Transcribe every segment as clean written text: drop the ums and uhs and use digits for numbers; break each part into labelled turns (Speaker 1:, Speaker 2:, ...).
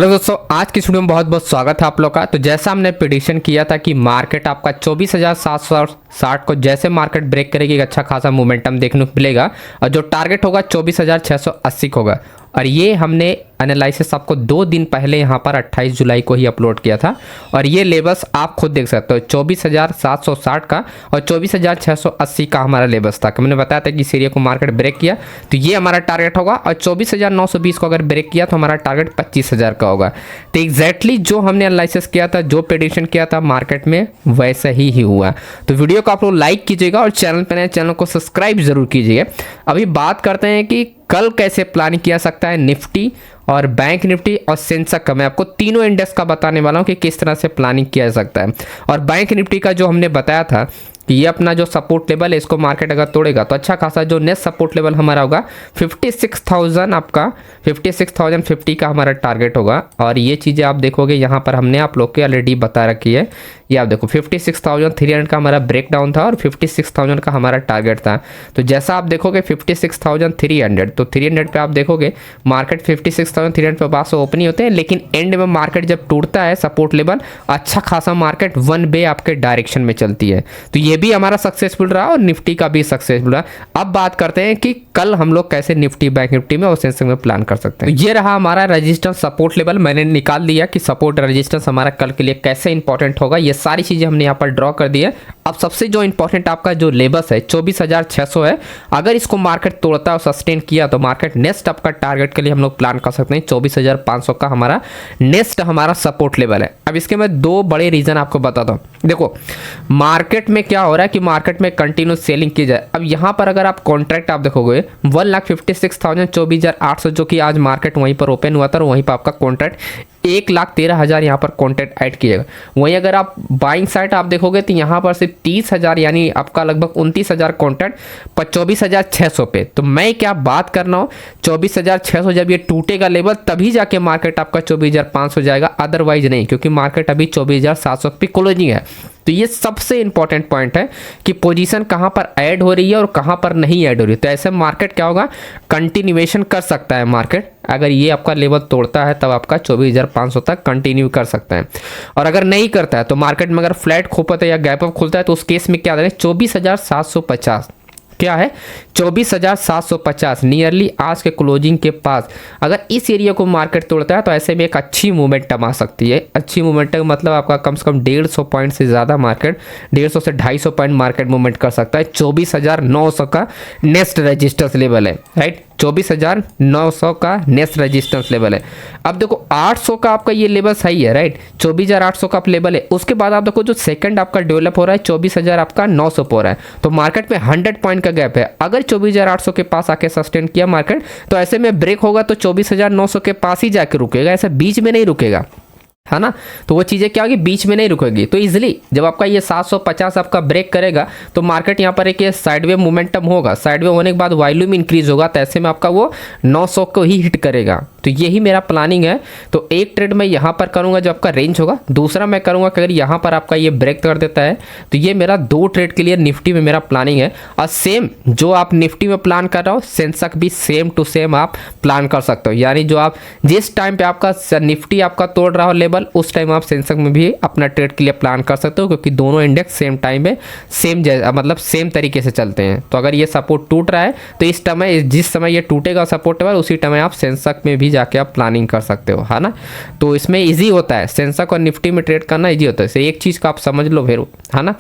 Speaker 1: Hello दोस्तों, आज की वीडियो में बहुत बहुत स्वागत है आप लोग का। तो जैसा हमने प्रेडिक्शन किया था कि मार्केट आपका 24,760 को जैसे मार्केट ब्रेक करेगी एक अच्छा खासा मोमेंटम देखने को मिलेगा और जो टारगेट होगा 24,680 का होगा। और ये हमने एनालिसिस आपको 2 दिन पहले यहाँ पर 28 जुलाई को ही अपलोड किया था और ये लेवल्स आप खुद देख सकते हो 24,760 का और 24,680 का हमारा लेवल्स था। मैंने बताया था कि इस एरिया को मार्केट ब्रेक किया तो ये हमारा टारगेट होगा और 24,920 को अगर ब्रेक किया तो हमारा टारगेट 25,000 का होगा। तो एग्जैक्टली जो हमने एनालिसिस किया था, जो प्रेडिक्शन किया था मार्केट में वैसा ही हुआ। तो वीडियो को आप लोग लाइक कीजिएगा और चैनल पर नए चैनल को सब्सक्राइब जरूर कीजिएगा। अभी बात करते हैं कि कल कैसे प्लानिंग किया सकता है निफ्टी और बैंक निफ्टी और सेंसेक्स का। मैं आपको तीनों इंडेक्स का बताने वाला हूं कि किस तरह से प्लानिंग किया जा सकता है। और बैंक निफ्टी का जो हमने बताया था कि ये अपना जो सपोर्ट लेवल है इसको मार्केट अगर तोड़ेगा तो अच्छा खासा जो नेक्स्ट सपोर्ट लेवल हमारा होगा 56,000 आपका 56,050 का हमारा टारगेट होगा। और ये चीज़ें आप देखोगे यहाँ पर हमने आप लोग के ऑलरेडी बता रखी है। ये आप देखो 56,300 का हमारा ब्रेक डाउन था और 56,000 का हमारा टारगेट था। तो जैसा आप देखोगे 56,300 तो 300 पे आप देखोगे मार्केट 56,300 पे पास ओपन ही होते हैं, लेकिन एंड में मार्केट जब टूटता है सपोर्ट लेवल अच्छा खासा मार्केट वन वे आपके डायरेक्शन में चलती है। तो ये भी हमारा सक्सेसफुल रहा और निफ्टी का भी सक्सेसफुल रहा। अब बात करते हैं कि कल हम लोग कैसे निफ्टी बैंक निफ्टी में और सेंसेक्स में प्लान कर सकते हैं। तो ये रहा हमारा रेजिस्टेंस सपोर्ट लेवल। मैंने निकाल दिया कि सपोर्ट रेजिस्टेंस हमारा कल के लिए कैसे इंपॉर्टेंट होगा। ये सारी चीजें हमने यहाँ पर ड्रॉ कर दी है। अब सबसे जो इंपॉर्टेंट आपका जो लेवल्स है 24,600 है, अगर इसको मार्केट तोड़ता है और सस्टेन किया तो मार्केट नेक्स्ट आपका टारगेट के लिए हम लोग प्लान कर सकते हैं 24,500 का हमारा नेक्स्ट हमारा सपोर्ट लेवल है। अब इसके मैं 2 बड़े रीजन आपको बताता हूँ। देखो मार्केट में क्या हो रहा है कि मार्केट में कंटिन्यूस सेलिंग की जाए। अब यहाँ पर अगर आप कॉन्ट्रैक्ट आप देखोगे 1,56,000 24,800 जो कि आज मार्केट वहीं पर ओपन हुआ था और वहीं पर आपका कॉन्ट्रैक्ट 1,13,000 यहाँ पर कॉन्ट्रैक्ट ऐड किएगा। वहीं अगर आप बाइंग साइड आप देखोगे तो यहाँ पर सिर्फ 30,000 यानी आपका लगभग 29,000 कॉन्ट्रैक्ट पर 24,600 पे। तो मैं क्या बात कर रहा हूँ 24,600 जब ये टूटेगा लेवल तभी जाके मार्केट आपका 24,500 जाएगा, अदरवाइज नहीं, क्योंकि मार्केट अभी 24,700 पे क्लोजिंग है। तो ये सबसे इंपॉर्टेंट पॉइंट है कि पोजीशन कहां पर ऐड हो रही है और कहां पर नहीं ऐड हो रही है। तो ऐसे मार्केट क्या होगा कंटिन्यूएशन कर सकता है मार्केट। अगर ये आपका लेवल तोड़ता है तब आपका 24,500 तक कंटिन्यू कर सकता है। और अगर नहीं करता है तो मार्केट में अगर फ्लैट खुलता है या गैप अप खुलता है तो उस केस में क्या देना 24,750 क्या है 24,750 नियरली आज के क्लोजिंग के पास। अगर इस एरिया को मार्केट तोड़ता है तो ऐसे में एक अच्छी मोमेंटम आ सकती है। अच्छी मोमेंटम मतलब आपका कम से कम 150 पॉइंट से ज़्यादा मार्केट 150 से 250 पॉइंट मार्केट मूवमेंट कर सकता है। 24,900 का नेक्स्ट रेजिस्टेंस लेवल है, राइट। 24,900 का नेक्स्ट रेजिस्टेंस लेवल है। अब देखो 800 का आपका ये लेवल सही है, राइट। 24,800 का लेवल है। उसके बाद आप देखो जो सेकंड आपका डेवलप हो रहा है 24,000 आपका 900 हो रहा है। तो मार्केट में 100 पॉइंट का गैप है। अगर 24,800 के पास आके सस्टेन किया मार्केट तो ऐसे में ब्रेक होगा तो 24,900 के पास ही जाके रुकेगा, ऐसे बीच में नहीं रुकेगा, है ना। तो वो चीज़ें क्या होगी बीच में नहीं रुकेगी। तो इजीली जब आपका ये 750 आपका ब्रेक करेगा तो मार्केट यहाँ पर एक साइडवे मोमेंटम होगा। साइडवे होने के बाद वॉल्यूम इंक्रीज होगा तो ऐसे में आपका वो 900 को ही हिट करेगा। तो यही मेरा प्लानिंग है। तो एक ट्रेड मैं यहाँ पर करूँगा जो आपका रेंज होगा, दूसरा मैं करूँगा कि अगर यहाँ पर आपका ये ब्रेक कर देता है तो ये मेरा 2 ट्रेड के लिए निफ्टी में मेरा प्लानिंग है। और सेम जो आप निफ्टी में प्लान कर रहे हो सेंसेक्स भी सेम टू सेम आप प्लान कर सकते हो। यानी जो आप जिस टाइम पे आपका निफ्टी आपका तोड़ रहा हो लेवल उस टाइम आप सेंसेक्स में भी अपना ट्रेड के लिए प्लान कर सकते हो, क्योंकि दोनों इंडेक्स सेम टाइम में सेम मतलब सेम तरीके से चलते हैं। तो अगर ये सपोर्ट टूट रहा है तो इस समय जिस समय ये टूटेगा सपोर्ट लेवल उसी टाइम आप सेंसेक्स में भी जाके आप प्लानिंग कर सकते हो, है ना। तो इसमें इजी होता है सेंसेक्स और निफ्टी में ट्रेड करना इजी होता है। एक चीज़ का आप समझ लो फिर, है ना।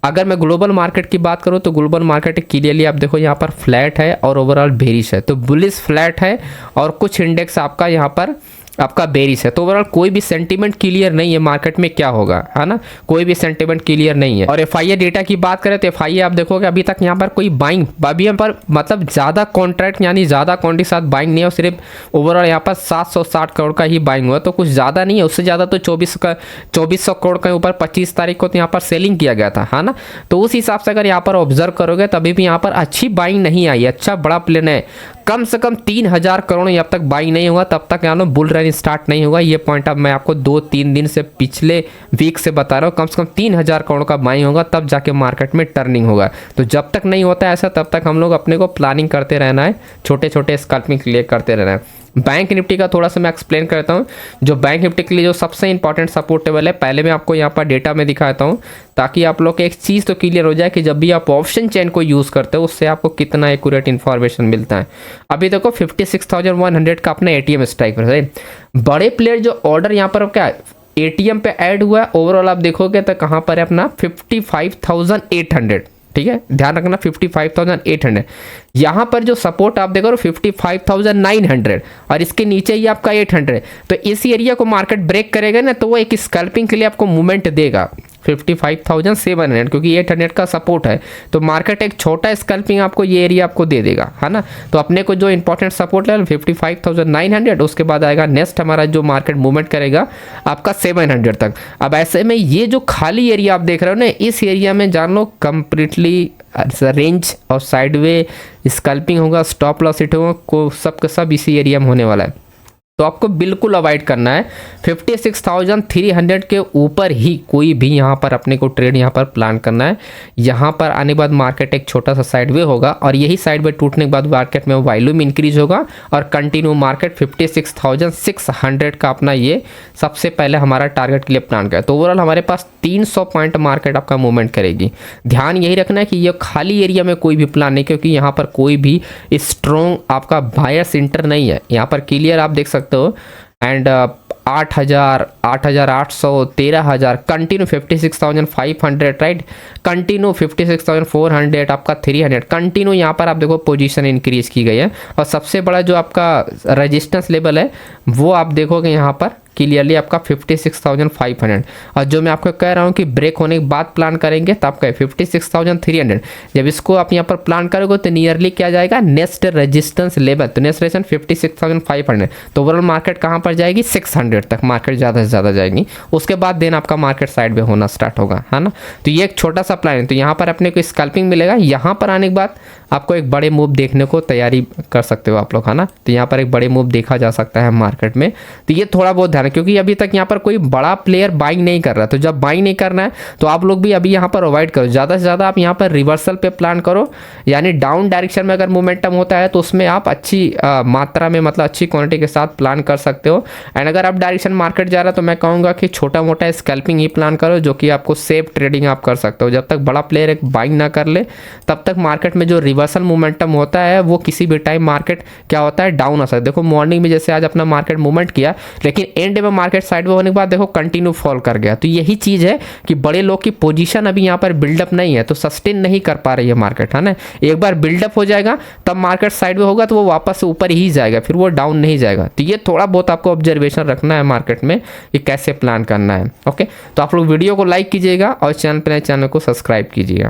Speaker 1: अगर मैं ग्लोबल मार्केट की बात करूँ तो ग्लोबल मार्केट क्लियरली आप देखो यहाँ पर फ्लैट है और ओवरऑल बेरिश है। तो बुलिश फ्लैट है और कुछ इंडेक्स आपका यहाँ पर आपका बेरिश है। तो ओवरऑल कोई भी सेंटीमेंट क्लियर नहीं है मार्केट में क्या होगा, है ना। कोई भी सेंटीमेंट क्लियर नहीं है। और एफआईए डेटा की बात करें तो एफआईए आप देखोगे अभी तक यहाँ पर कोई बाइंग अभी यहाँ पर मतलब ज़्यादा कॉन्ट्रैक्ट यानी ज़्यादा क्वांटिटी के साथ बाइंग नहीं है। सिर्फ ओवरऑल यहाँ पर 760 करोड़ का ही बाइंग हुआ, तो कुछ ज़्यादा नहीं है। उससे ज़्यादा तो 2400 करोड़ के ऊपर 25 तारीख को तो यहाँ पर सेलिंग किया गया था, है ना। तो उस हिसाब से अगर यहाँ पर ऑब्जर्व करोगे तभी भी यहाँ पर अच्छी बाइंग नहीं आई। अच्छा बड़ा प्लेन है, कम से कम 3,000 करोड़ जब तक बाइंग नहीं होगा तब तक यहाँ बुल रन स्टार्ट नहीं होगा। ये पॉइंट अब मैं आपको 2-3 दिन से पिछले वीक से बता रहा हूँ। कम से कम 3,000 करोड़ का बाइंग होगा तब जाके मार्केट में टर्निंग होगा। तो जब तक नहीं होता है ऐसा तब तक हम लोग अपने को प्लानिंग करते रहना है, छोटे छोटे स्कल्पिंग क्लियर करते रहना है। बैंक निफ्टी का थोड़ा सा मैं एक्सप्लेन करता हूँ। जो बैंक निफ्टी के लिए जो सबसे इंपॉर्टेंट सपोर्ट लेवल है, पहले मैं आपको यहाँ पर डेटा में दिखाता हूँ ताकि आप लोग को एक चीज़ तो क्लियर हो जाए कि जब भी आप ऑप्शन चेन को यूज़ करते हो उससे आपको कितना एक्यूरेट इन्फॉर्मेशन मिलता है। अभी देखो 56,100 का अपना एटीएम स्ट्राइक पर है। बड़े प्लेयर जो ऑर्डर यहाँ पर क्या एटीएम पे ऐड हुआ है, ओवरऑल आप देखोगे तो कहाँ पर है अपना 55,800। ठीक है, ध्यान रखना 55,800। यहाँ पर जो सपोर्ट आप देखो 55,900 और इसके नीचे ही आपका 800। तो इस एरिया को मार्केट ब्रेक करेगा ना तो वो एक स्कैल्पिंग के लिए आपको मूवमेंट देगा 55,700, क्योंकि 800 का सपोर्ट है। तो मार्केट एक छोटा स्कैल्पिंग आपको ये एरिया आपको दे देगा, है ना। तो अपने को जो इंपॉर्टेंट सपोर्ट लेवल 55,900, उसके बाद आएगा नेक्स्ट हमारा जो मार्केट मूवमेंट करेगा आपका 700 तक। अब ऐसे में ये जो खाली एरिया आप देख रहे हो ना, इस एरिया में जान लो कंप्लीटली रेंज और साइडवे स्कैल्पिंग होगा, स्टॉप लॉस हिट होगा, को सब का सब इसी एरिया में होने वाला है। तो आपको बिल्कुल अवॉइड करना है 56,300 के ऊपर ही कोई भी यहाँ पर अपने को ट्रेड यहाँ पर प्लान करना है। यहाँ पर आने के बाद मार्केट एक छोटा सा साइडवे होगा और यही साइडवे टूटने के बाद मार्केट में वॉल्यूम इंक्रीज होगा और कंटिन्यू मार्केट 56,600 का अपना ये सबसे पहले हमारा टारगेट के लिए प्लान किया। तो ओवरऑल हमारे पास 300 पॉइंट मार्केट आपका मूवमेंट करेगी। ध्यान यही रखना है कि ये खाली एरिया में कोई भी प्लान नहीं, क्योंकि यहाँ पर कोई भी स्ट्रॉन्ग आपका बायर्स इंटर नहीं है। यहाँ पर क्लियर आप देख सकते हो एंड 8,000, 8,800, 13,000 कंटिन्यू 56,500 राइट, कंटिन्यू 56,400 आपका 300 कंटिन्यू यहाँ पर आप देखो पोजीशन इंक्रीज की गई है। और सबसे बड़ा जो आपका रेजिस्टेंस लेवल है वो आप देखोगे यहाँ पर क्लियरली आपका 56,500। और जो मैं आपको कह रहा हूँ कि ब्रेक होने के बाद प्लान करेंगे तब का 56,300। जब इसको आप यहाँ पर प्लान करोगे तो नियरली क्या जाएगा नेक्स्ट रेजिस्टेंस लेवल, तो नेक्स्ट रेजिस्टेंस 56,500। तो ओवरऑल मार्केट कहाँ पर जाएगी 600 तक मार्केट ज़्यादा से ज़्यादा जाएगी। उसके बाद देन आपका मार्केट साइड में होना स्टार्ट होगा, है ना। तो ये एक छोटा सा प्लान है। तो यहाँ पर अपने को स्कैल्पिंग मिलेगा, यहाँ पर आने के बाद आपको एक बड़े मूव देखने को तैयारी कर सकते हो आप लोग, है ना। तो यहाँ पर एक बड़े मूव देखा जा सकता है मार्केट में। तो ये थोड़ा बहुत ध्यान है, क्योंकि अभी तक यहाँ पर कोई बड़ा प्लेयर बाइंग नहीं कर रहा। तो जब बाइंग नहीं करना है तो आप लोग भी अभी यहाँ पर अवॉइड करो। ज़्यादा से ज़्यादा आप यहाँ पर रिवर्सल पे प्लान करो, यानी डाउन डायरेक्शन में अगर मोमेंटम होता है तो उसमें आप अच्छी मात्रा में मतलब अच्छी क्वांटिटी के साथ प्लान कर सकते हो। एंड अगर आप डायरेक्शन मार्केट जा रहा है तो मैं कहूँगा कि छोटा मोटा स्कैल्पिंग ही प्लान करो, जो कि आपको सेफ ट्रेडिंग आप कर सकते हो। जब तक बड़ा प्लेयर एक बाइंग ना कर ले तब तक मार्केट में जो रिवर्सल मोमेंटम होता है वो किसी भी टाइम मार्केट क्या होता है डाउन आ सकता है। देखो मॉर्निंग में जैसे आज अपना मार्केट मूवमेंट किया, लेकिन एंड में मार्केट साइड में होने के बाद देखो कंटिन्यू फॉल कर गया। तो यही चीज़ है कि बड़े लोग की पोजीशन अभी यहाँ पर बिल्डअप नहीं है, तो सस्टेन नहीं कर पा रही है मार्केट, है ना। एक बार बिल्डअप हो जाएगा तब मार्केट साइड में होगा तो वो वापस से ऊपर ही जाएगा, फिर वो डाउन नहीं जाएगा। तो ये थोड़ा बहुत आपको ऑब्जर्वेशन रखना है मार्केट में कि कैसे प्लान करना है। ओके, तो आप लोग वीडियो को लाइक कीजिएगा और चैनल पर नए चैनल को सब्सक्राइब कीजिएगा।